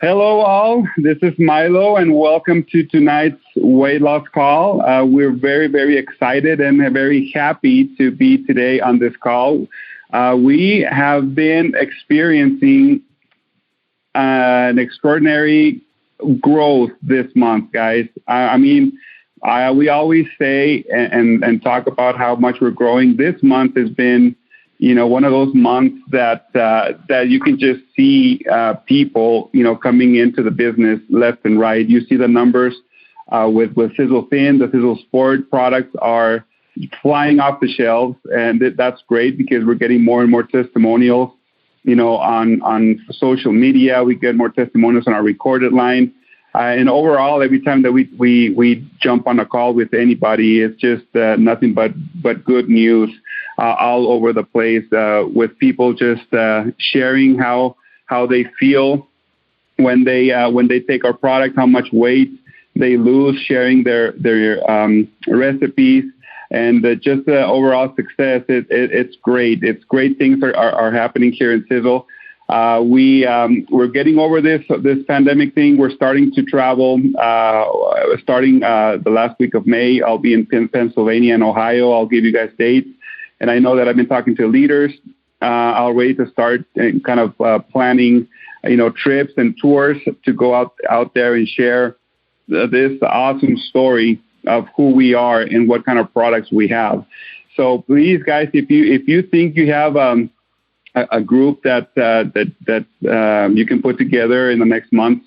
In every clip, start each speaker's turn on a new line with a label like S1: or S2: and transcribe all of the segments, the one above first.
S1: Hello, all. This is Milo, and welcome to tonight's weight loss call. We're very, very excited and very happy to be today on this call. We have been experiencing an extraordinary growth this month, guys. We always say and talk about how much we're growing. This month has been one of those months that you can just see people, coming into the business left and right. You see the numbers with SiselTHIN. The Sizzle Sport products are flying off the shelves, and that's great because we're getting more and more testimonials, on social media. We get more testimonials on our recorded line. And overall, every time that we jump on a call with anybody, it's just nothing but good news all over the place, with people just sharing how they feel when they take our product, how much weight they lose, sharing their recipes, and just the overall success. It's great. It's great things are happening here in Sizzle. We're getting over this pandemic thing. We're starting to travel. Starting the last week of May, I'll be in Pennsylvania and Ohio. I'll give you guys dates. And I know that I've been talking to leaders already to start kind of planning, trips and tours to go out there and share this awesome story of who we are and what kind of products we have. So please, guys, if you think you have a group that you can put together in the next month,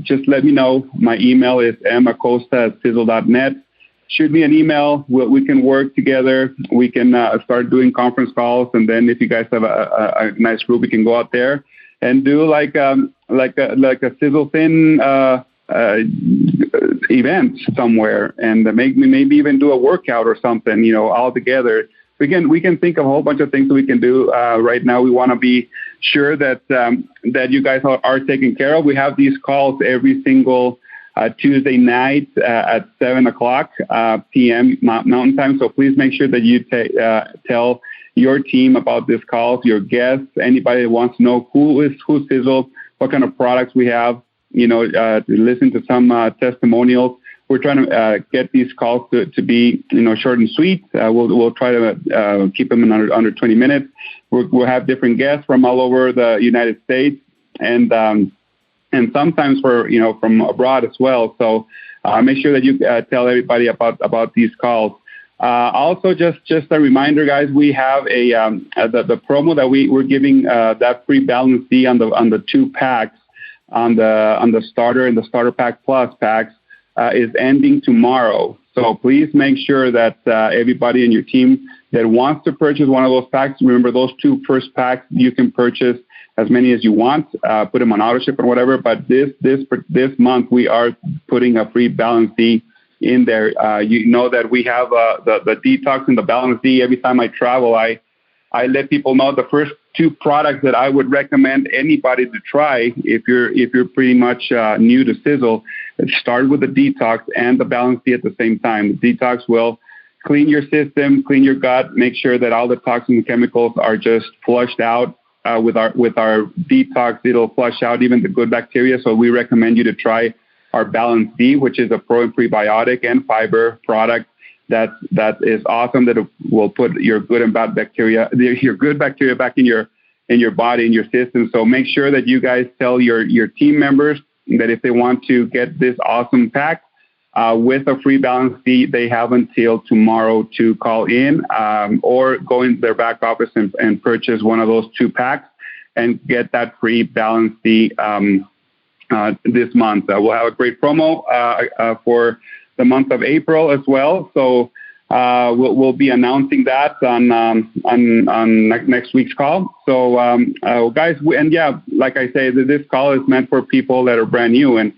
S1: just let me know. My email is macosta@sizzle.net. Shoot me an email. We can work together. We can start doing conference calls, and then if you guys have a nice group, we can go out there and do like a SiselTHIN event somewhere, and maybe even do a workout or something. All together. We can think of a whole bunch of things that we can do. Right now, we want to be sure that you guys are taken care of. We have these calls every single Tuesday night at 7:00 p.m. Mountain Time. So please make sure that you tell your team about this call, your guests, anybody that wants to know who's Sizzle, what kind of products we have. To listen to some testimonials. We're trying to get these calls to be, short and sweet. We'll try to keep them in under 20 minutes. We'll have different guests from all over the United States, and sometimes from abroad as well. So make sure that you tell everybody about these calls. Also, just a reminder, guys, we have the promo that we're giving, that free Balance D on the 2 packs on the starter and the starter pack plus packs. Is ending tomorrow. So please make sure that everybody in your team that wants to purchase one of those packs, remember those 2 first packs, you can purchase as many as you want, put them on auto ship or whatever. But this month, we are putting a free Balance D in there. That we have the detox and the Balance D. Every time I travel, I let people know the first 2 products that I would recommend anybody to try if you're pretty much new to Sizzle. Start with the detox and the Balance D at the same time. The detox will clean your system, clean your gut, make sure that all the toxins and chemicals are just flushed out. With our detox, it'll flush out even the good bacteria. So we recommend you to try our Balance D, which is a pro and prebiotic and fiber product. That is awesome. That it will put your good and bad bacteria, your good bacteria back in your body, in your system. So make sure that you guys tell your team members that if they want to get this awesome pack with a free Balance D, they have until tomorrow to call in or go into their back office and purchase one of those 2 packs and get that free Balance D this month. We'll have a great promo for the month of April as well. So we'll be announcing that on next week's call. So guys, like I say, this call is meant for people that are brand new and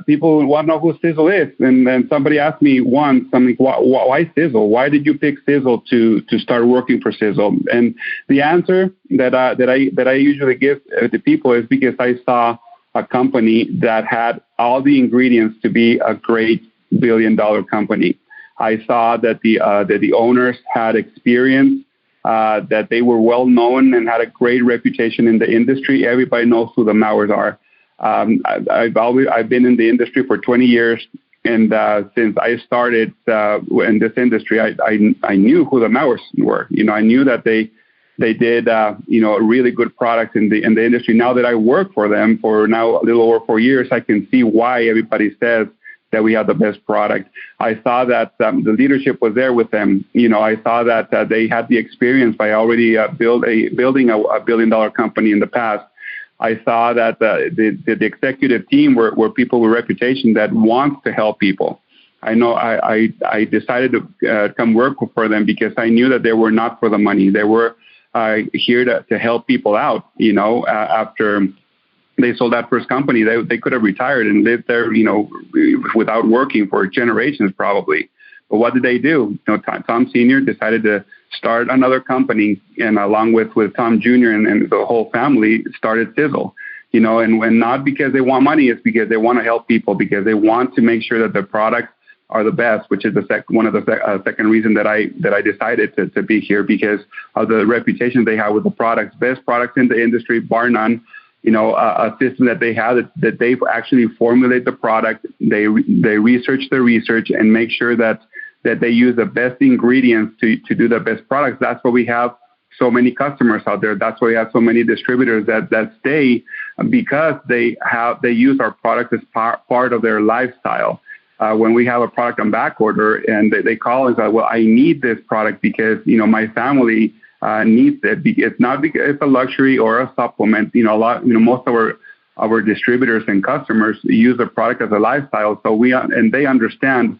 S1: people want to know who Sizzle is. And then somebody asked me once, why Sizzle? Why did you pick Sizzle to start working for Sizzle? And the answer that I usually give to people is because I saw a company that had all the ingredients to be a great billion-dollar company. I saw that the owners had experience that they were well known and had a great reputation in the industry. Everybody knows who the Mauers are. I've been in the industry for 20 years, and since I started in this industry, I knew who the Mauers were. I knew that they did a really good product in the industry. Now that I work for them for now a little over 4 years, I can see why everybody says that we have the best product. I saw that the leadership was there with them. I saw that they had the experience by already building a $1 billion company in the past. I saw that the executive team were people with reputation that wants to help people. I know I decided to come work for them because I knew that they were not for the money. They were here to help people out. After they sold that first company, they could have retired and lived there, without working for generations probably. But what did they do? Tom Sr. decided to start another company, and along with Tom Jr. and the whole family started Sizzle. And when not because they want money, it's because they want to help people, because they want to make sure that their products are the best, which is one of the second reason that I decided to be here, because of the reputation they have with the products, best products in the industry, bar none. A system that they have that they actually formulate the product, they research the research and make sure that they use the best ingredients to do the best products. That's why we have so many customers out there. That's why we have so many distributors that stay, because they use our product as part of their lifestyle. When we have a product on back order and they call and say, well, I need this product because, my family needs it. It's not because it's a luxury or a supplement. Most of our distributors and customers use the product as a lifestyle. So they understand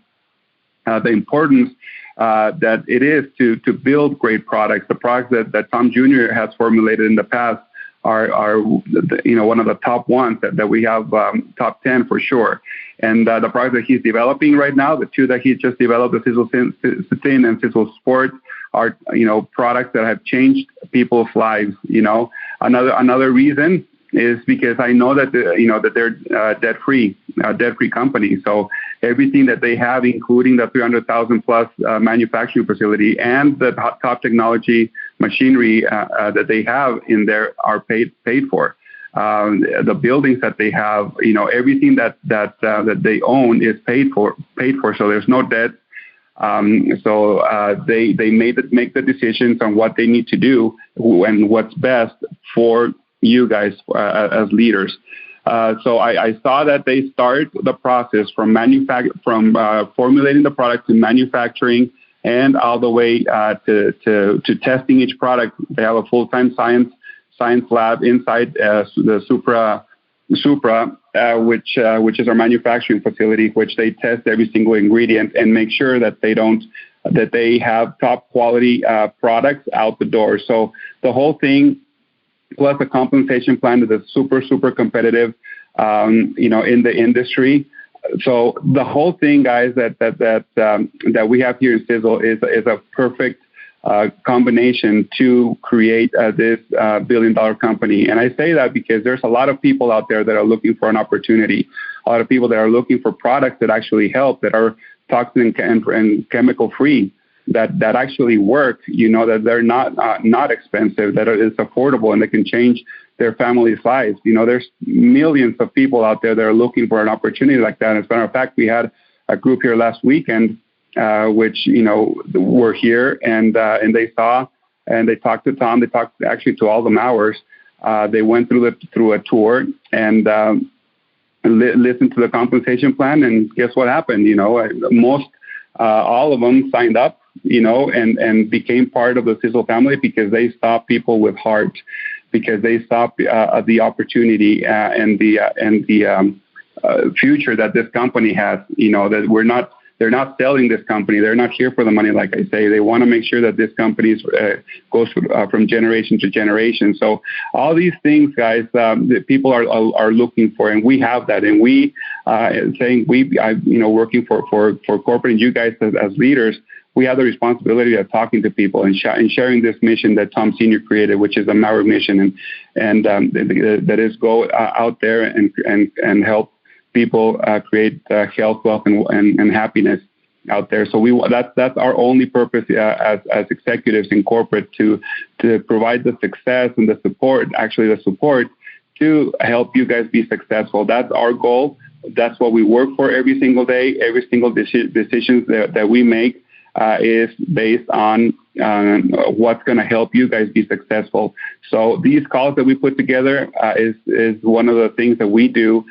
S1: the importance that it is to build great products. The products that Tom Jr. has formulated in the past are one of the top ones that we have, top 10 for sure. And the products that he's developing right now, the two that he just developed, the SiselTHIN and Sizzle Sport, are products that have changed people's lives. Another reason is because I know that they're debt-free company. So everything that they have, including the 300,000 plus manufacturing facility and the top technology machinery that they have in there, are paid for. The buildings that they have, everything that they own is paid for. So there's no debt. So they make the decisions on what they need to do and what's best for you guys as leaders. So I saw that they start the process from formulating the product to manufacturing and all the way to testing each product. They have a full-time science lab inside the Supra, which is our manufacturing facility, which they test every single ingredient and make sure that they have top quality products out the door. So the whole thing, plus a compensation plan that is super competitive, in the industry. So the whole thing, guys, that we have here in Sizzle is a perfect combination to create this $1 billion company. And I say that because there's a lot of people out there that are looking for an opportunity, a lot of people that are looking for products that actually help, that are toxin and chemical free, that actually work, that they're not expensive, that it's affordable, and they can change their family's lives. There's millions of people out there that are looking for an opportunity like that. As a matter of fact, we had a group here last weekend, which, were here and they saw and they talked to Tom. They talked actually to all the Mauers. They went through a tour and listened to the compensation plan. And guess what happened? All of them signed up, and became part of the Sizzle family because they saw people with heart, because they saw the opportunity and the future that this company has. That they're not selling this company. They're not here for the money, like I say. They want to make sure that this company goes from generation to generation. So all these things, guys, that people are looking for, and we have that. And we working for corporate, and you guys as leaders, we have the responsibility of talking to people and sharing this mission that Tom Sr. created, which is a Mauer mission, and that is go out there and help people create health, wealth, and happiness. out there. So that's our only purpose as executives in corporate to provide the success and the support to help you guys be successful. That's our goal. That's what we work for every single day. Every single decision that we make is based on what's going to help you guys be successful. So these calls that we put together is one of the things that we do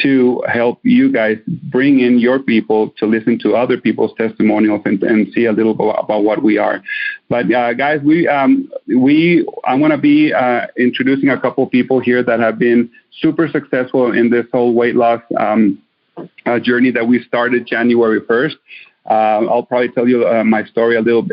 S1: to help you guys bring in your people to listen to other people's testimonials and see a little bit about what we are. But guys, I'm going to be introducing a couple people here that have been super successful in this whole weight loss journey that we started January 1st. I'll probably tell you my story a little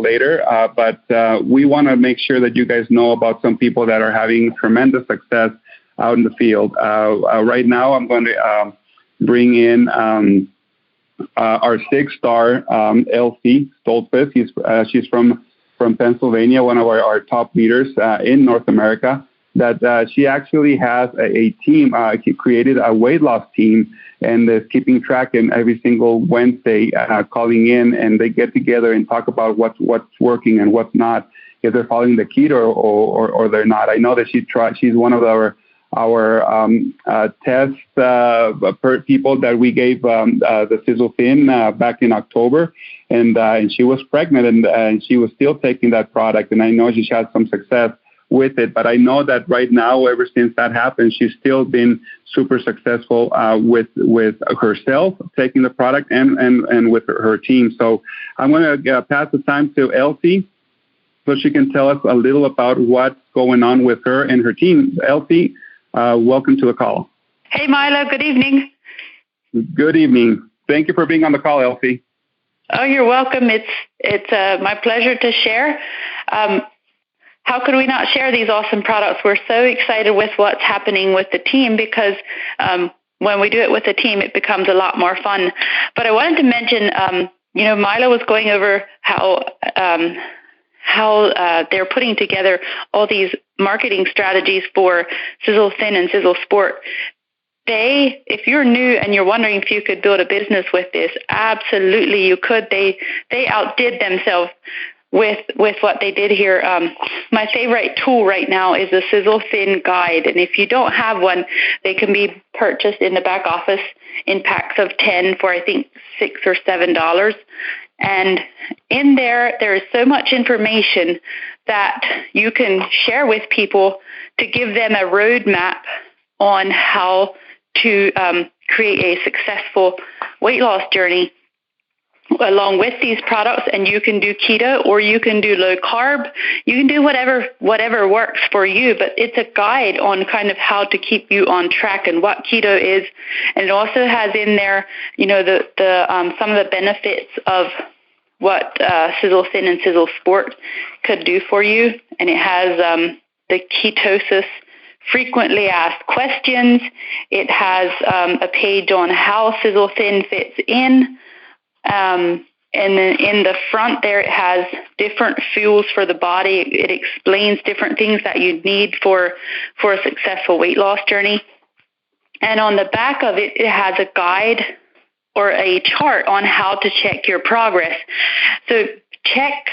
S1: later, but we want to make sure that you guys know about some people that are having tremendous success out in the field. Right now, I'm going to bring in our 6-star Elsie Stoltzfus. She's from Pennsylvania, one of our top leaders in North America. That she actually has a team. She created a weight loss team and is keeping track. And every single Wednesday, calling in, and they get together and talk about what's working and what's not. If they're following the keto or they're not. I know that she's one of our test people that we gave the SiselTHIN back in October, and she was pregnant and she was still taking that product, and I know she had some success with it. But I know that right now, ever since that happened, she's still been super successful with herself taking the product and with her team. So I'm going to pass the time to Elsie so she can tell us a little about what's going on with her and her team. Elsie, welcome to the call.
S2: Hey, Milo. Good evening.
S1: Good evening. Thank you for being on the call, Elsie.
S2: Oh, you're welcome. It's my pleasure to share. How could we not share these awesome products? We're so excited with what's happening with the team because when we do it with the team, it becomes a lot more fun. But I wanted to mention, Milo was going over how they're putting together all these marketing strategies for SiselTHIN and Sizzle Sport. If you're new and you're wondering if you could build a business with this, absolutely you could. They outdid themselves with what they did here. My favorite tool right now is the SiselTHIN guide, and if you don't have one, they can be purchased in the back office in packs of 10 for I think $6 or $7. And in there is so much information that you can share with people to give them a roadmap on how to create a successful weight loss journey along with these products. And you can do keto or you can do low carb. You can do whatever works for you, but it's a guide on kind of how to keep you on track and what keto is. And it also has in there, some of the benefits of what SiselTHIN and Sizzle Sport could do for you. And it has the ketosis frequently asked questions. It has a page on how SiselTHIN fits in. And then in the front there, it has different fuels for the body. It explains different things that you need for a successful weight loss journey. And on the back of it, it has a guide or a chart on how to check your progress. So check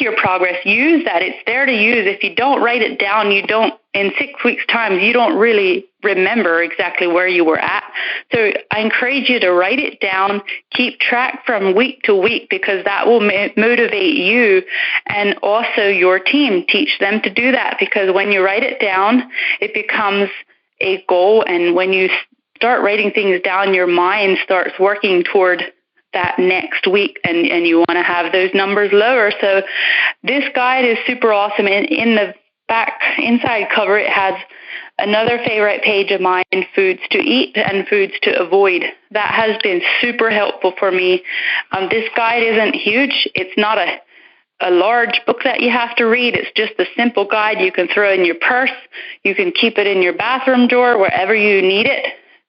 S2: your progress. Use that. It's there to use. If you don't write it down, in 6 weeks' time, you don't really remember exactly where you were at. So I encourage you to write it down, keep track from week to week, because that will motivate you and also your team. Teach them to do that, because when you write it down, it becomes a goal. And when you start writing things down, your mind starts working toward that next week, and you want to have those numbers lower. So this guide is super awesome. And in the back inside cover, it has another favorite page of mine, foods to eat and foods to avoid. That has been super helpful for me. This guide isn't huge. It's not a large book that you have to read. It's just a simple guide you can throw in your purse. You can keep it in your bathroom drawer, wherever you need it.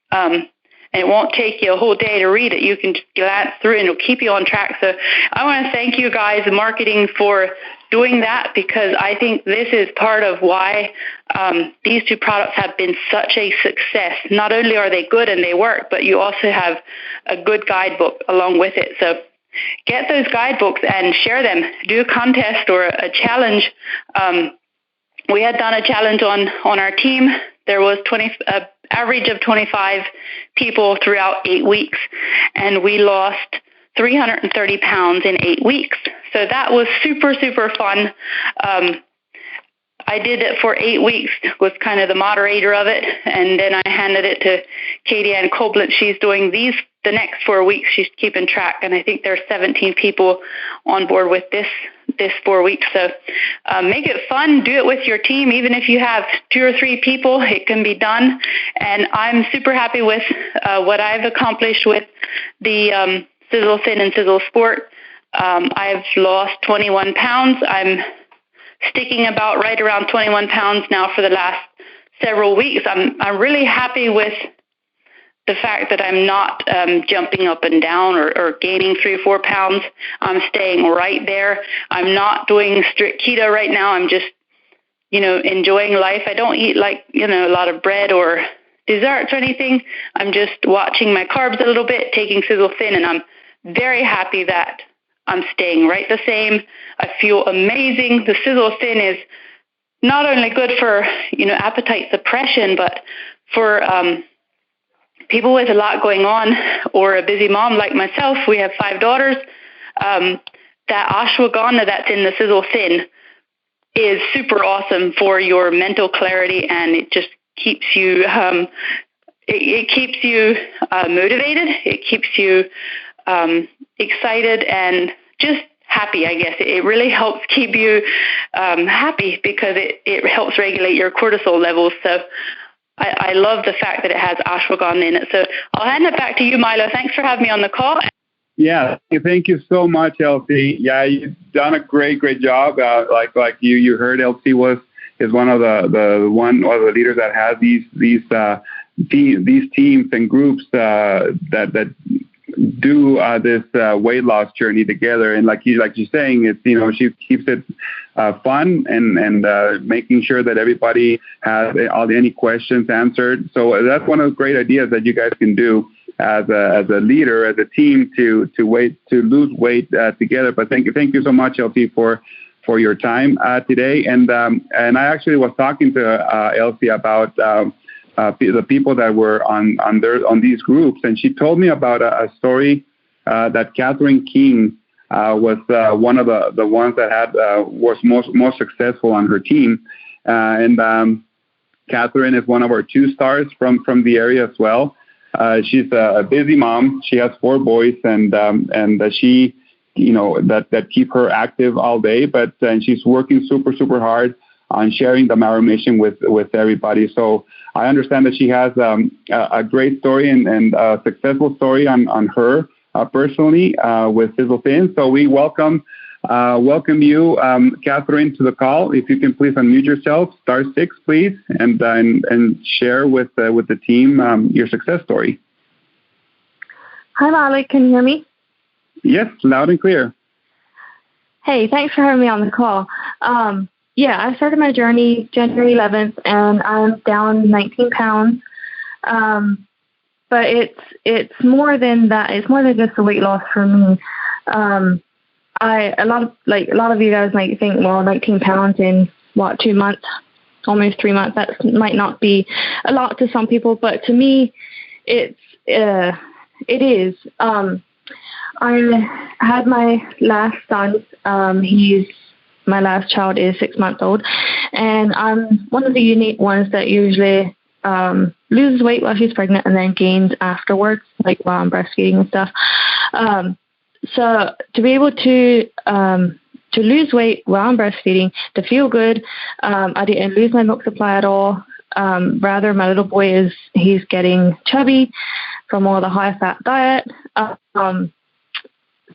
S2: And it won't take you a whole day to read it. You can just glance through it and it'll keep you on track. So I want to thank you guys, marketing, for doing that, because I think this is part of why these two products have been such a success. Not only are they good and they work, but you also have a good guidebook along with it. So get those guidebooks and share them. Do a contest or a challenge. We had done a challenge on our team. There was average of 25 people throughout 8 weeks, and we lost 330 pounds in 8 weeks. So that was super, super fun. I did it for 8 weeks, was kind of the moderator of it, and then I handed it to Katie Ann Koblenz. She's doing the next 4 weeks. She's keeping track, and I think there's 17 people on board with this 4 weeks. So make it fun. Do it with your team. Even if you have 2 or 3 people, it can be done. And I'm super happy with what I've accomplished with the SiselTHIN and Sizzle Sport. I've lost 21 pounds. I'm sticking about right around 21 pounds now for the last several weeks. I'm really happy with the fact that I'm not jumping up and down or gaining 3 or 4 pounds. I'm staying right there. I'm not doing strict keto right now. I'm just, enjoying life. I don't eat a lot of bread or desserts or anything. I'm just watching my carbs a little bit, taking SiselTHIN, and I'm very happy that I'm staying right the same. I feel amazing. The SiselTHIN is not only good for, appetite suppression, but for people with a lot going on or a busy mom like myself. We have 5 daughters. That ashwagandha that's in the SiselTHIN is super awesome for your mental clarity, and it just keeps you it keeps you motivated. It keeps you excited and just happy, I guess. It really helps keep you happy because it helps regulate your cortisol levels. So I love the fact that it has ashwagandha in it. So I'll hand it back to you, Milo. Thanks for having me on the call.
S1: Yeah, thank you so much, Elsie. Yeah, you've done a great job. Like you heard, Elsie is one of the leaders that has these teams and groups that do this weight loss journey together. And like you're saying, it's she keeps it fun and making sure that everybody has any questions answered. So that's one of the great ideas that you guys can do as a leader, as a team to lose weight together. But thank you so much, Elsie, for your time today. And I actually was talking to Elsie about the people that were on these groups, and she told me about a story that Catherine King was one of the ones that was most successful on her team, and Catherine is one of our 2 stars from the area as well. She's a busy mom. She has 4 boys, and she that keep her active all day, and she's working super hard on sharing the Maro mission with everybody. So I understand that she has a great story and a successful story on her personally with SiselTHIN. So we welcome you, Catherine, to the call. If you can please unmute yourself, *6, please, and share with the team your success story.
S3: Hi, Milo. Can you hear me?
S1: Yes, loud and clear.
S3: Hey, thanks for having me on the call. Yeah, I started my journey January 11th, and I'm down 19 pounds. But it's more than that. It's more than just the weight loss for me. A lot of you guys might think, well, 19 pounds in 2 months, almost 3 months. That might not be a lot to some people, but to me, it is. I had my last son. My last child is 6 months old, and I'm one of the unique ones that usually loses weight while she's pregnant and then gains afterwards, like while I'm breastfeeding and stuff. So to be able to lose weight while I'm breastfeeding, to feel good, I didn't lose my milk supply at all. Rather, my little boy he's getting chubby from all the high fat diet.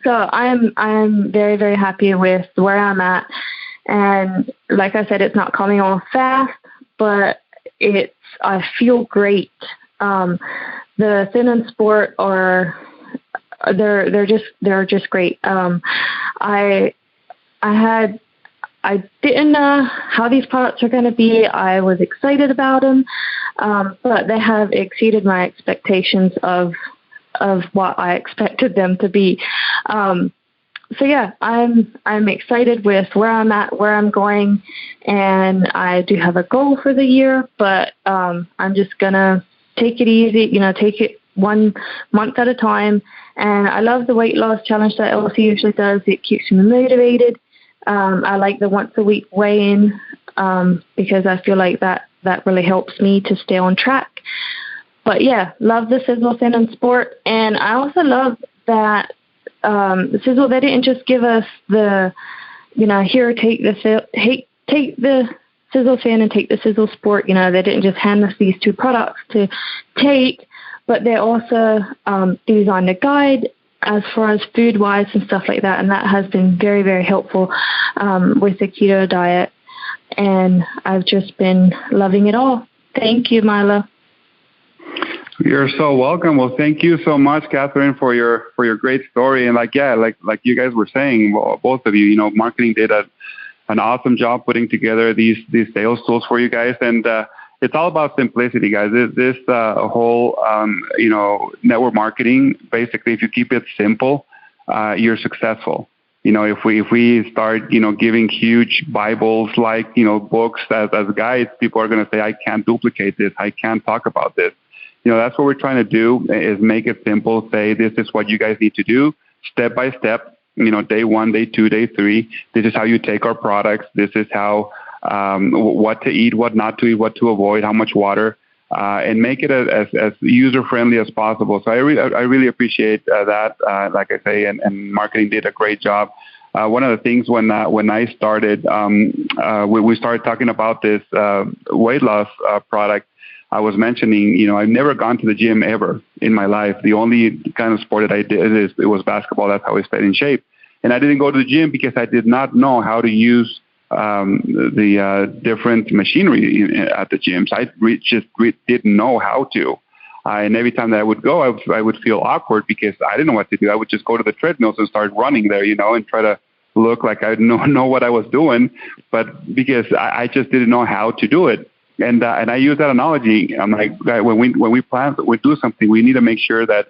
S3: So I'm very, very happy with where I'm at. And like I said, it's not coming on fast, but I feel great. The Thin and Sport they're just great. I had I didn't know how these products are going to be. I was excited about them, but they have exceeded my expectations of what I expected them to be. So yeah, I'm excited with where I'm at, where I'm going, and I do have a goal for the year, but I'm just gonna take it easy, take it 1 month at a time. And I love the weight loss challenge that Elsie usually does. It keeps me motivated. I like the once a week weigh-in because I feel like that really helps me to stay on track. But yeah, love the SiselTHIN and Sport, and I also love that Sizzle, they didn't just give us the, here, take the SiselTHIN and take the Sizzle Sport. They didn't just hand us these 2 products to take, but they also designed a guide as far as food-wise and stuff like that, and that has been very, very helpful with the keto diet, and I've just been loving it all. Thank you, Milo.
S1: You're so welcome. Well, thank you so much, Catherine, for your great story. And like you guys were saying, both of you, marketing did an awesome job putting together these sales tools for you guys. And it's all about simplicity, guys. This whole network marketing, basically, if you keep it simple, you're successful. If we start giving huge Bibles like books as guides, people are going to say, I can't duplicate this, I can't talk about this. That's what we're trying to do, is make it simple. Say, this is what you guys need to do, step by step. Day 1, day 2, day 3. This is how you take our products. This is how what to eat, what not to eat, what to avoid, how much water, and make it as user friendly as possible. So I really appreciate that. Like I say, and marketing did a great job. One of the things when I started, we started talking about this weight loss product. I was mentioning, I've never gone to the gym ever in my life. The only kind of sport that I did it was basketball. That's how I stayed in shape. And I didn't go to the gym because I did not know how to use the different machinery at the gyms. I just didn't know how to. And every time that I would go, I would feel awkward because I didn't know what to do. I would just go to the treadmills and start running there, and try to look like I know what I was doing, but because I just didn't know how to do it. And I use that analogy. I'm like, when we plan, we do something, we need to make sure that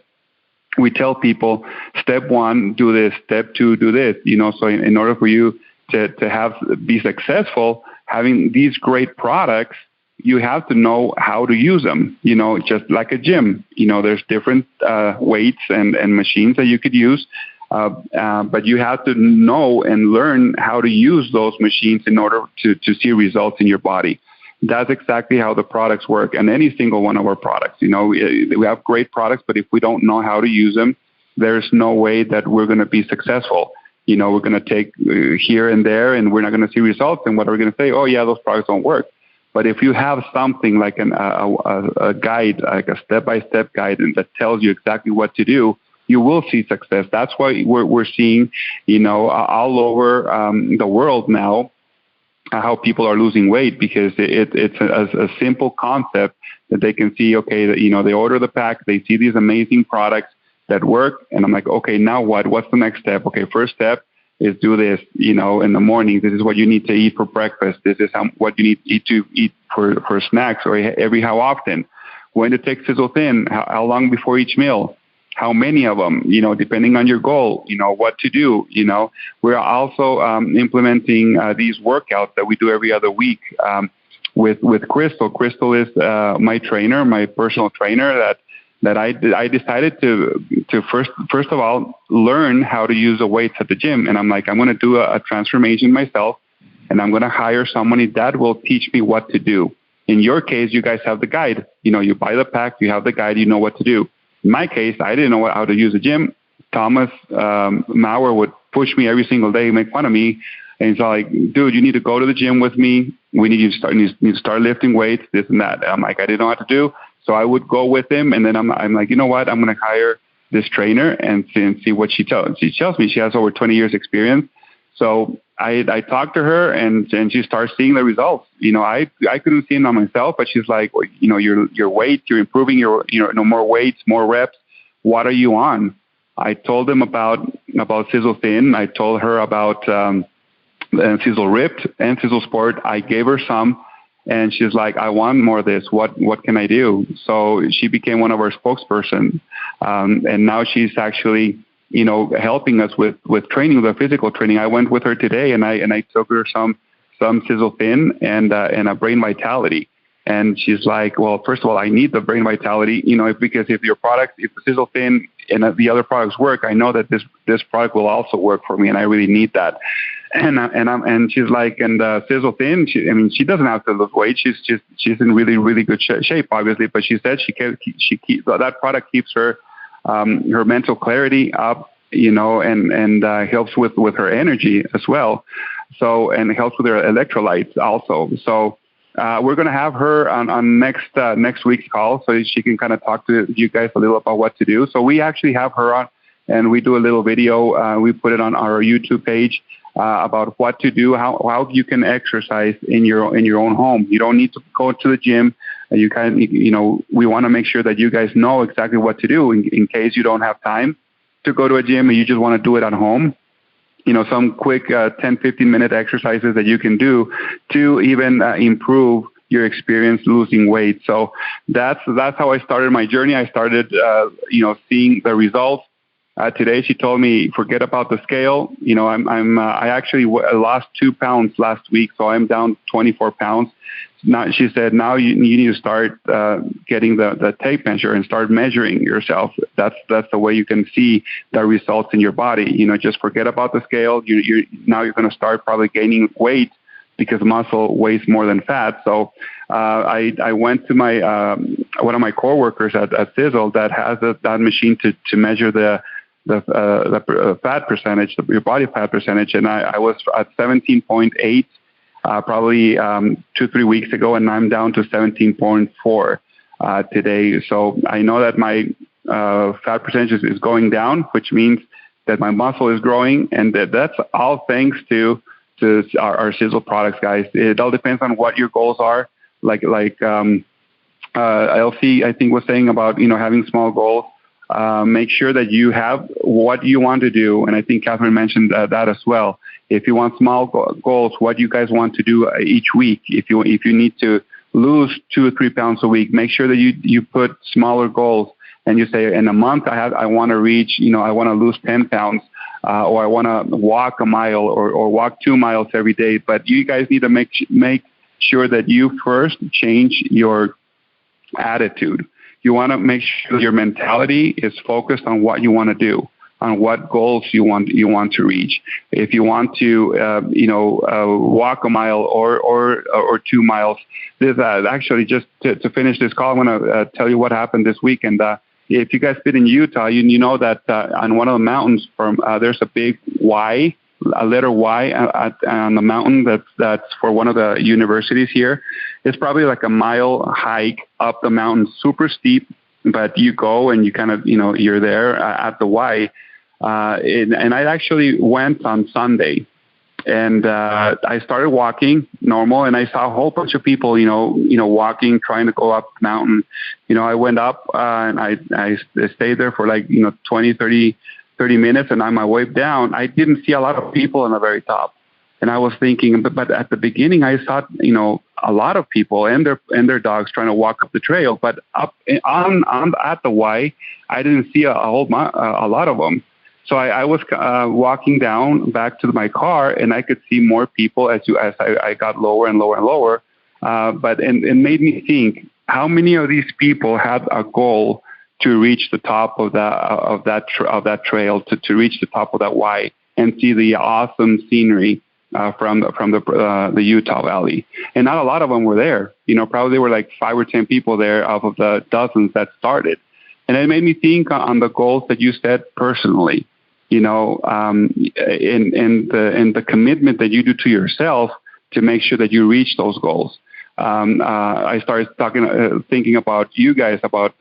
S1: we tell people, step 1, do this, step 2, do this. So in order for you to be successful, having these great products, you have to know how to use them. Just like a gym. There's different weights and machines that you could use. But you have to know and learn how to use those machines in order to see results in your body. That's exactly how the products work, and any single one of our products. We have great products, but if we don't know how to use them, there's no way that we're going to be successful. We're going to take here and there, and we're not going to see results. And what are we going to say? Oh, yeah, those products don't work. But if you have something like a guide, like a step-by-step guide, and that tells you exactly what to do, you will see success. That's why we're seeing, all over the world now, how people are losing weight, because it's a simple concept that they can see. Okay, they order the pack, they see these amazing products that work, and I'm like, okay, now what? What's the next step? Okay, first step is do this. In the morning, this is what you need to eat for breakfast. This is what you need to eat for snacks, or every how often. When to take SiselTHIN, how long before each meal. How many of them, depending on your goal, what to do, We're also implementing these workouts that we do every other week with Crystal. Crystal is my trainer, my personal trainer that I decided to first of all, learn how to use the weights at the gym. And I'm like, I'm going to do a transformation myself, and I'm going to hire somebody that will teach me what to do. In your case, you guys have the guide. You buy the pack, you have the guide, you know what to do. In my case, I didn't know how to use the gym. Thomas Maurer would push me every single day, make fun of me. And he's like, dude, you need to go to the gym with me. We need you to start lifting weights, this and that. I'm like, I didn't know what to do. So I would go with him. And then I'm like, you know what? I'm going to hire this trainer and see what she tells. She tells me she has over 20 years experience. So I talked to her, and she starts seeing the results. I couldn't see them on myself, but she's like, well, your weight, you're improving your, more weights, more reps. What are you on? I told them about SiselTHIN. I told her about Sizzle Ripped and Sizzle Sport. I gave her some, and she's like, I want more of this. What can I do? So she became one of our spokesperson, and now she's actually, helping us with training, the physical training. I went with her today, and I took her some SiselTHIN and a Brain Vitality. And she's like, well, first of all, I need the Brain Vitality, because if the SiselTHIN and the other products work, I know that this product will also work for me, and I really need that. And she's like, and SiselTHIN, she doesn't have to lose weight. She's in really, really good shape, obviously. But she said that product keeps her mental clarity up, and helps with her energy as well. So, and helps with her electrolytes also. So we're going to have her on next week's call, so she can kind of talk to you guys a little about what to do. So we actually have her on, and we do a little video. We put it on our YouTube page about what to do, how you can exercise in your own home. You don't need to go to the gym. You we want to make sure that you guys know exactly what to do in case you don't have time to go to a gym and you just want to do it at home. Some quick 10, 15-minute exercises that you can do to even improve your experience losing weight. So that's how I started my journey. I started, seeing the results. Today she told me, forget about the scale. I actually lost 2 pounds last week, so I'm down 24 pounds. Now she said, now you need to start getting the tape measure and start measuring yourself. That's the way you can see the results in your body. Just forget about the scale. Now you're going to start probably gaining weight because muscle weighs more than fat. So I went to my one of my coworkers at Sizzle that has that machine to measure the fat percentage, your body fat percentage, and I was at 17.8 probably 2-3 weeks ago, and I'm down to 17.4 today. So I know that my fat percentage is going down, which means that my muscle is growing, and that's all thanks to our Sizzle products, guys. It all depends on what your goals are. Like LC, I think, was saying about having small goals. Make sure that you have what you want to do, and I think Catherine mentioned that as well. If you want small goals, what you guys want to do each week. If you need to lose 2 or 3 pounds a week, make sure that you put smaller goals, and you say, in a month I want to reach, I want to lose 10 pounds, or I want to walk a mile or walk 2 miles every day. But you guys need to make sure that you first change your attitude. You want to make sure your mentality is focused on what you want to do, on what goals you want to reach. If you want to, walk a mile or 2 miles, this actually just to finish this call, I'm going to tell you what happened this weekend. If you guys been in Utah, you know that on one of the mountains there's a big Y, a letter Y on the mountain that's for one of the universities here. It's probably like a mile hike up the mountain, super steep, but you go and you kind of, you're there at the Y. And I actually went on Sunday, and I started walking normal, and I saw a whole bunch of people, walking, trying to go up the mountain. I went up and I stayed there for 20, 30 minutes, and on my way down, I didn't see a lot of people on the very top. And I was thinking, but at the beginning, I saw, a lot of people and their dogs trying to walk up the trail. But up on at the Y, I didn't see a lot of them. So I was walking down back to my car, and I could see more people as I got lower and lower and lower. But it made me think, how many of these people had a goal to reach the top of that trail, to reach the top of that Y and see the awesome scenery from the Utah Valley? And not a lot of them were there. Probably there were like 5 or 10 people there out of the dozens that started. And it made me think on the goals that you set personally, in the commitment that you do to yourself to make sure that you reach those goals. I started thinking about you guys, about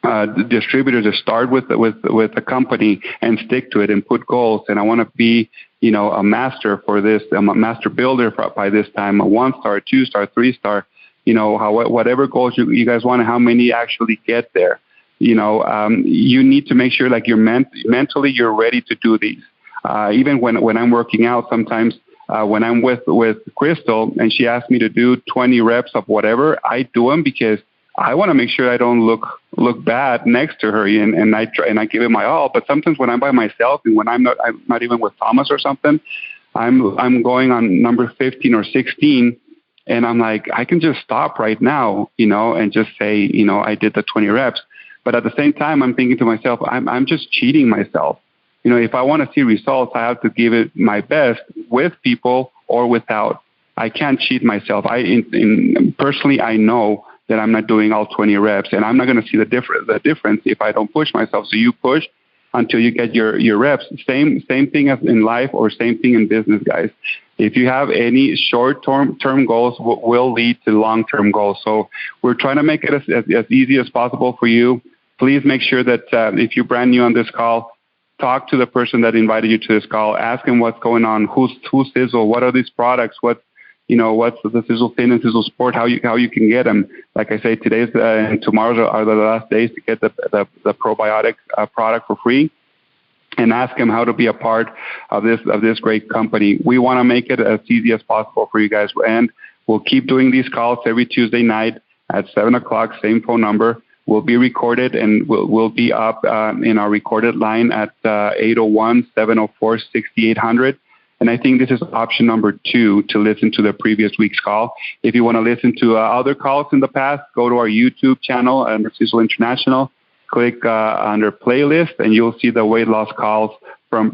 S1: the distributors to start with the company and stick to it and put goals. And I want to be, a master for this. I'm a master builder by this time, a 1-star, 2-star, 3-star, whatever goals you guys want and how many actually get there. You need to make sure like you're mentally you're ready to do these. Even when I'm working out, sometimes when I'm with Crystal and she asks me to do 20 reps of whatever, I do them because I want to make sure I don't look bad next to her, and I give it my all. But sometimes when I'm by myself and when I'm not even with Thomas or something, I'm going on number 15 or 16, and I'm like, I can just stop right now, and just say, I did the 20 reps. But at the same time, I'm thinking to myself, I'm just cheating myself. If I want to see results, I have to give it my best with people or without. I can't cheat myself. Personally, I know that I'm not doing all 20 reps, and I'm not going to see the difference if I don't push myself. So you push until you get your reps. Same thing as in life, or same thing in business, guys. If you have any short-term goals, will lead to long-term goals. So we're trying to make it as easy as possible for you. Please make sure that if you're brand new on this call, talk to the person that invited you to this call. Ask him what's going on. Who's Sizzle? What are these products? What's the SiselTHIN and Sizzle Sport? How you can get them? Like I say, today's and tomorrow's are the last days to get the probiotic product for free. And ask him how to be a part of this great company. We want to make it as easy as possible for you guys, and we'll keep doing these calls every Tuesday night at 7:00. Same phone number. Will be recorded, and will be up in our recorded line at 801-704-6800. And I think this is option number 2 to listen to the previous week's call. If you want to listen to other calls in the past, go to our YouTube channel under Sisel International. Click under playlist, and you'll see the weight loss calls from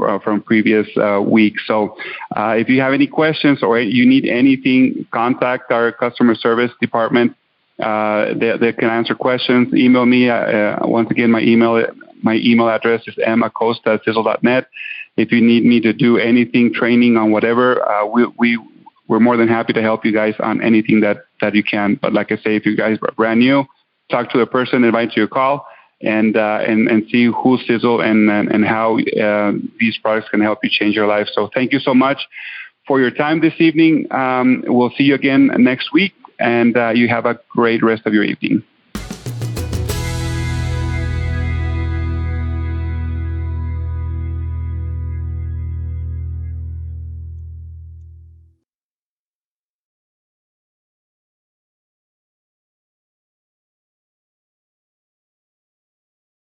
S1: previous weeks. So if you have any questions or you need anything, contact our customer service department. They can answer questions. Email me. Once again, my email address is macosta@sisel.net. If you need me to do anything, training on whatever, we're more than happy to help you guys on anything that you can. But like I say, if you guys are brand new, talk to a person, invite you a call, and see who's Sizzle and how these products can help you change your life. So thank you so much for your time this evening. We'll see you again next week, and you have a great rest of your evening.